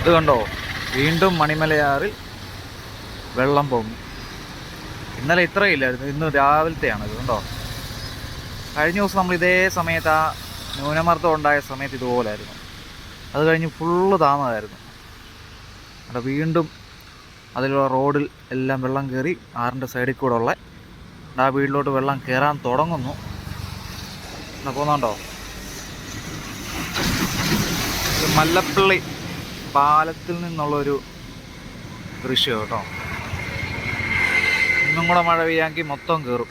ഇത് കണ്ടോ, വീണ്ടും മണിമലയാറിൽ വെള്ളം പൊങ്ങി. ഇന്നലെ ഇത്രയില്ലായിരുന്നു, ഇന്ന് രാവിലത്തെയാണ് ഇത്. കണ്ടോ, കഴിഞ്ഞ ദിവസം നമ്മൾ ഇതേ സമയത്ത് ആ ന്യൂനമർദ്ദം ഉണ്ടായ സമയത്ത് ഇതുപോലായിരുന്നു. അത് കഴിഞ്ഞ് ഫുള്ള് താമസമായിരുന്നു. അവിടെ വീണ്ടും അതിലുള്ള റോഡിൽ എല്ലാം വെള്ളം കയറി. ആറിൻ്റെ സൈഡിൽ കൂടെ ഉള്ള ആ വീട്ടിലോട്ട് വെള്ളം കയറാൻ തുടങ്ങുന്നു. പോകുന്നുണ്ടോ, ഇത് മല്ലപ്പള്ളി പാലത്തിൽ നിന്നുള്ളൊരു ദൃശ്യം കേട്ടോ. ഇന്നും കൂടെ മഴ പെയ്യാമെങ്കിൽ മൊത്തം കയറും.